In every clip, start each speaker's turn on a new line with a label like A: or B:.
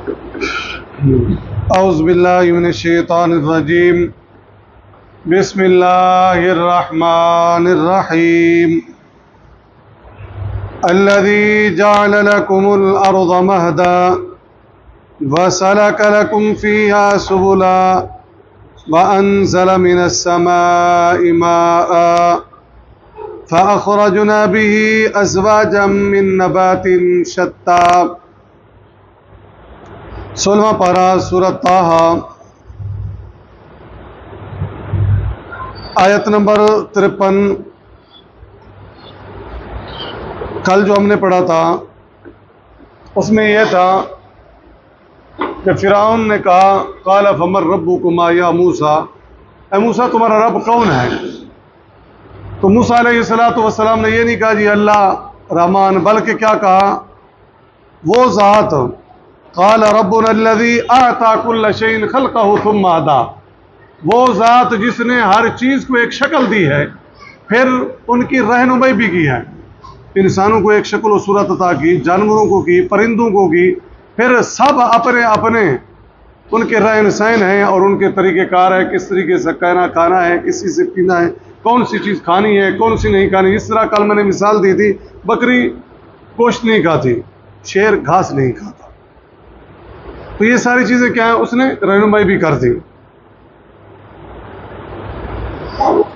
A: اعوذ باللہ من الشیطان الرجیم بسم اللہ الرحمن الرحیم الذي جعل لكم الأرض مهدا وسلك لكم فيها سبلا وأنزل من السماء ماء فأخرجنا به أزواجا من نبات شتى. 16واں پارہ سورۃ طٰہٰ آیت نمبر 53. کل جو ہم نے پڑھا تھا اس میں یہ تھا کہ فرعون نے کہا قال فمن ربکما یا موسیٰ، اے موسیٰ تمہارا رب کون ہے؟ تو موسیٰ علیہ السلام نے یہ نہیں کہا جی اللہ رحمان، بلکہ کیا کہا؟ وہ ذات قال ربنا الذي اعطى كل شيء خلقه ثم هدى، وہ ذات جس نے ہر چیز کو ایک شکل دی ہے پھر ان کی رہنمائی بھی کی ہے. انسانوں کو ایک شکل و صورت عطا کی، جانوروں کو کی، پرندوں کو کی، پھر سب اپنے اپنے ان کے رہن سہن ہیں اور ان کے طریقہ کار ہے، کس طریقے سے کھانا ہے، کس چیز سے پینا ہے، کون سی چیز کھانی ہے، کون سی نہیں کھانی. اس طرح کل میں نے مثال دی تھی، بکری گوشت نہیں کھاتی، شیر گھاس نہیں کھاتا. تو یہ ساری چیزیں کیا ہیں؟ اس نے رہنمائی بھی کر دی.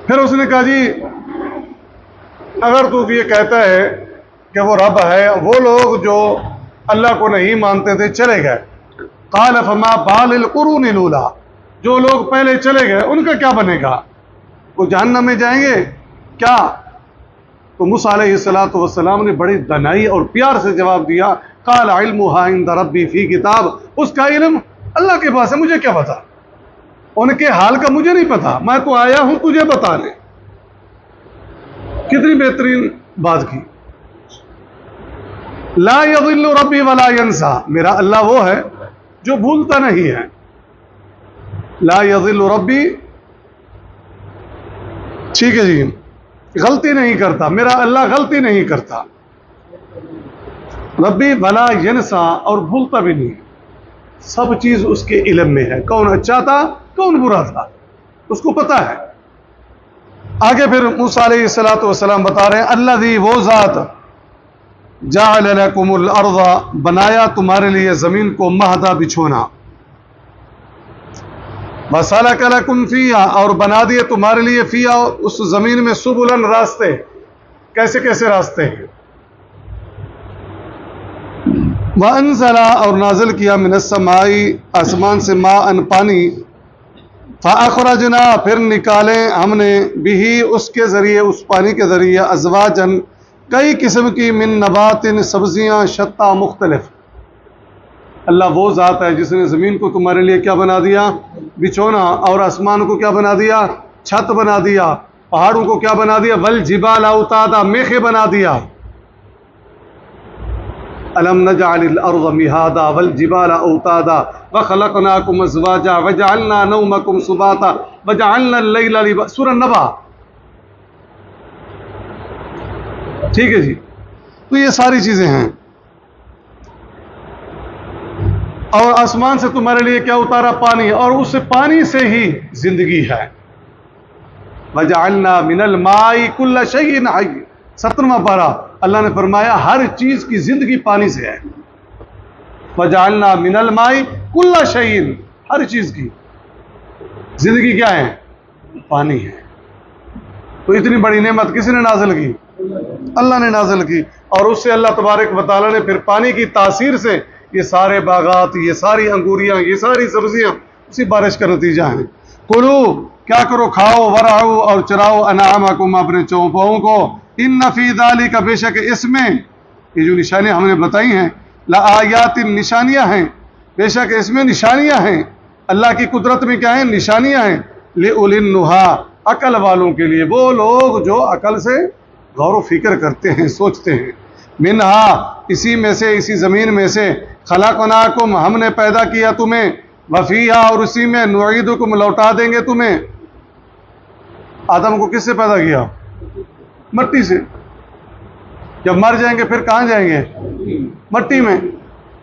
A: پھر اس نے کہا جی اگر تو یہ کہتا ہے کہ وہ رب ہے، وہ لوگ جو اللہ کو نہیں مانتے تھے چلے گئے، قال فما بال القرون الاولی، جو لوگ پہلے چلے گئے ان کا کیا بنے گا؟ وہ جہنم میں جائیں گے کیا؟ تو موسیٰ علیہ السلام نے بڑی دنائی اور پیار سے جواب دیا، قال علمها عند ربی فی کتاب، اس کا علم اللہ کے پاس ہے، مجھے کیا پتا؟ ان کے حال کا مجھے نہیں پتا، میں تو آیا ہوں تجھے بتانے. کتنی بہترین بات کی. لا یضل ربی ولا ینسا، میرا اللہ وہ ہے جو بھولتا نہیں ہے. لا یضل ربی، ٹھیک ہے جی، غلطی نہیں کرتا، میرا اللہ غلطی نہیں کرتا. ربی ولا ینسا، اور بھولتا بھی نہیں. سب چیز اس کے علم میں ہے، کون اچھا تھا کون برا تھا اس کو پتا ہے. آگے پھر موسیٰ علیہ السلام بتا رہے ہیں الذی، وہ ذات جعل لکم الارض، بنایا تمہارے لیے زمین کو مہدا، بچھونا، وسلک لکم فیہا، اور بنا دیے تمہارے لیے فیہا، اس زمین میں سبلن، راستے. کیسے کیسے راستے ہیں؟ وانزل، اور نازل کیا، من السماء، آسمان سے، ماء، پانی، فاخرجنا، پھر نکالیں ہم نے، بھی، اس کے ذریعے، اس پانی کے ذریعے، ازواجن، کئی قسم کی، من نبات، سبزیاں، شتہ، مختلف. اللہ وہ ذات ہے جس نے زمین کو تمہارے لیے کیا بنا دیا؟ بچھونا، اور آسمان کو کیا بنا دیا؟ چھت بنا دیا. پہاڑوں کو کیا بنا دیا؟ والجبال اوتادا، میخیں بنا دیا. الم نجعل الارض مہادا والجبال اوتادا وخلقناکم ازواجا وجعلنا نومکم سباتا وجعلنا اللیل لباسا. سورہ نبا. ٹھیک ہے جی. تو یہ ساری چیزیں ہیں. اور آسمان سے تمہارے لیے کیا اتارا؟ پانی، اور اس پانی سے ہی زندگی ہے. وجعلنا من الماء کل شیء حی، 17واں پارہ، اللہ نے فرمایا ہر چیز کی زندگی پانی سے ہے. وجعلنا من الماء کل شیء، ہر چیز کی زندگی کیا ہے؟ پانی ہے. تو اتنی بڑی نعمت کس نے نازل کی؟ اللہ نے نازل کی. اور اس سے اللہ تبارک و تعالیٰ نے پھر پانی کی تاثیر سے یہ سارے باغات، یہ ساری انگوریاں، یہ ساری سبزیاں اسی بارش کا نتیجہ ہیں. کلو، کیا کرو؟ کھاؤ، ورعو، اور چراؤ، انعامکم، اپنے چوپاؤں کو. ان فی ذالک، بے شک اس میں، یہ جو نشانیاں ہم نے بتائی ہیں، لآیات، نشانیاں ہیں، بے شک اس میں نشانیاں ہیں. اللہ کی قدرت میں کیا ہیں؟ نشانیاں ہیں. لأولی النہی، عقل والوں کے لیے، وہ لوگ جو عقل سے غور و فکر کرتے ہیں، سوچتے ہیں. منہا، اسی میں سے، اسی زمین میں سے، خلقناکم، ہم نے پیدا کیا تمہیں، وفیہا، اور اسی میں، نعیدکم، لوٹا دیں گے تمہیں. آدم کو کس سے پیدا کیا؟ مٹی سے. جب مر جائیں گے پھر کہاں جائیں گے؟ مٹی میں.